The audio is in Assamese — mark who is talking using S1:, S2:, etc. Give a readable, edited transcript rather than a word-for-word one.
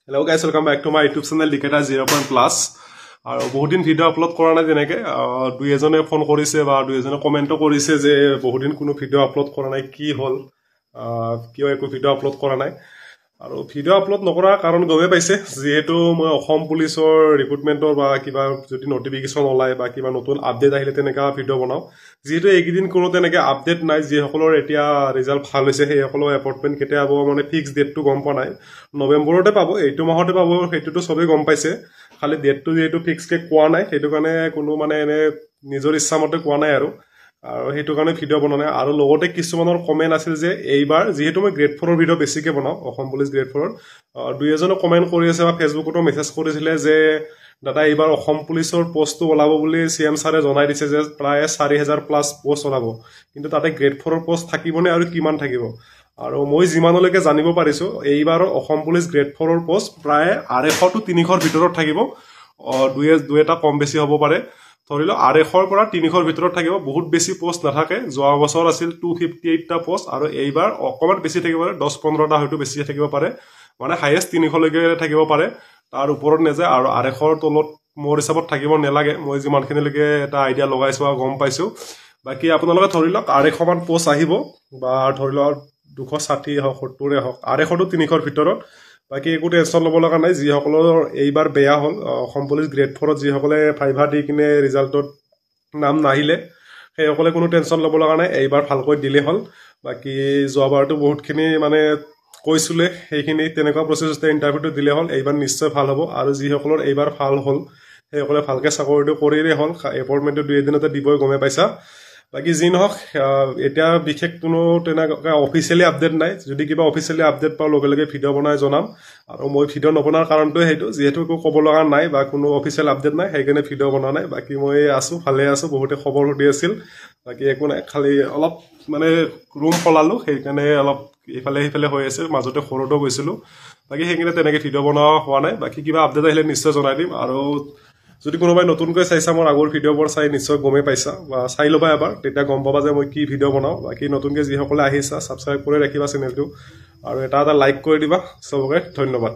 S1: Hello guys, welcome back to my YouTube channel Diketa 0.plus. আৰু বহুত দিন ভিডিও আপলোড কৰা নাই তেনেকে দুই এজনে ফোন কৰিছে বা দুই এজনে কমেন্টও কৰিছে যে বহুত দিন কোনো ভিডিও আপলোড কৰা নাই কি হল কিয় একো ভিডিও আপলোড কৰা নাই আৰু ভিডিও আপলোড নকৰা কাৰণ গৱে পাইছে যেহেতু মই অসম পুলিচৰ ৰিক্ৰুটমেন্টৰ বা কিবা যদি নটিফিকেশন ওলাই বা কিবা নতুন আপডেট আহিলে তেনেকা ভিডিও বনাও যেহেতু এইদিন কোনো তেনেকে আপডেট নাই যে সকলৰ এতিয়া ৰিজাল্ট ভাল হৈছে সেই সকলৰ এপইন্টমেন্ট কেতিয়া হ'ব মানে ফিক্স ডেটটো গম পোৱা নাই নৱেম্বৰতে পাব এইটো মাহতে পাব সেইটোটো সবে গম পাইছে খালি ডেটটো যেহেতু ফিক্স কে কোৱা নাই সেইটো কাৰণে কোনো মানে এনে নিজৰ ইচ্ছা মতে কোৱা নাই আৰু সেইটো কাৰণে ভিডিও বনোৱা নাই আৰু লগতে কিছুমানৰ কমেন্ট আছিল যে এইবাৰ যেহেতু মই গ্ৰেড 4 ৰ ভিডিও বেছিকে বনাও অসম পুলিচ গ্ৰেড 4 ৰ দুই এজনে কমেন্ট কৰি আছে বা ফেসবুকতো মেছেজ কৰিছিলে যে দাদা এইবাৰ অসম পুলিচৰ পোষ্টটো ওলাব বুলি সিএম সাৰে জনাই দিছে যে প্ৰায় 4000 প্লাস পোষ্ট ওলাব কিন্তু তাতে গ্ৰেড 4 ৰ পোষ্ট থাকিবনে আৰু কিমান থাকিব আৰু মই জিমানলৈকে জানিব পাৰিছো এইবাৰ অসম পুলিচ গ্ৰেড 4 ৰ পোষ্ট প্ৰায় 250 টু 300 ৰ ভিতৰত থাকিব দুই এটা কম বেছি হ'ব পাৰে ধৰিলো 250 পৰা 300 ৰ ভিতৰত থাকিব বহুত বেছি পোষ্ট নাথাকে যোৱা বছৰ আছিল 258 টা পোষ্ট আৰু এইবাৰ অকমান বেছি থাকিব পাৰে 10-15 টা হয়তো বেছি থাকিব পাৰে মানে হাইয়েষ্ট 300 লৈকে থাকিব পাৰে তাৰ ওপৰত নেজে আৰু 250 ৰ তলত মোৰ হিচাপত থাকিব নেলাগে মই যিমানখিনিলৈকে এটা আইডিয়া লগাইছো আৰু গম পাইছো বাকি আপোনালোকে ধৰিলক 250 মান পোষ্ট আহিব বা ধৰিলক 260 হওক 70 হওক 250 টু 300 ৰ ভিতৰত বাকি একো টেনশন লব লগা নাই যি সকলৰ এইবাৰ বেয়া হল অসম পুলিচ গ্ৰেড 4 ত যি সকলে ফাইভা দি কিনে ৰিজাল্টত নাম নাহিলে সেই সকলে কোনো টেনশন লব লগা নাই এইবাৰ ভালকৈ দিলে হল বাকি যোৱাবাৰটো বহুতখিনি মানে কৈছিলে সেইখিনি তেনেকুৱা প্ৰসেছতে ইন্টাৰভিউটো দিলে হল এইবাৰ নিশ্চয় ভাল হ'ব আৰু যি সকলৰ এইবাৰ ভাল হল সেই সকলে ভালকে চাকৰিটো কৰিলে হল এপইন্টমেন্টটো দুই এদিনতে দিবই গমে পাইছা বাকি যি নহক এটা বিশেষ কোনো তেনেকা অফিচিয়ালি আপডেট নাই যদি কিবা অফিচিয়ালি আপডেট পাও লগে লগে ভিডিও বনাই জনাম আৰু মই ভিডিও নবনাৰ কাৰণটো হেতু যেহেতু কো ক'ব লগা নাই বা কোনো অফিচিয়াল আপডেট নাই সেইকাৰণে ভিডিও বনা নাই বাকি মই আছো ভালে আছো বহুতে খবৰ সুধি আছিল বাকি একো নাই খালি অলপ মানে ৰুম খলালো সেইকাৰণে অলপ ইফালে হৈ আছে মাজতে খৰটো গৈছিলো বাকি সেইকাৰণে তেনেকে ভিডিও বনোৱা হোৱা নাই বাকি কিবা আপডেট আহিলে নিশ্চয় জনাই দিম আৰু যদি কোনোবাই নতুনকৈ চাইছা মোৰ আগৰ ভিডিওবোৰ চাই নিশ্চয় গমে পাইছা বা চাই লবা এবাৰ তেতিয়া গম পাবা যে মই কি ভিডিও বনাও বাকি নতুনকৈ যি সকলে আহিছা সাবস্ক্ৰাইব কৰি ৰাখিবা চেনেলটো আৰু এটা লাইক কৰি দিবা সবকে ধন্যবাদ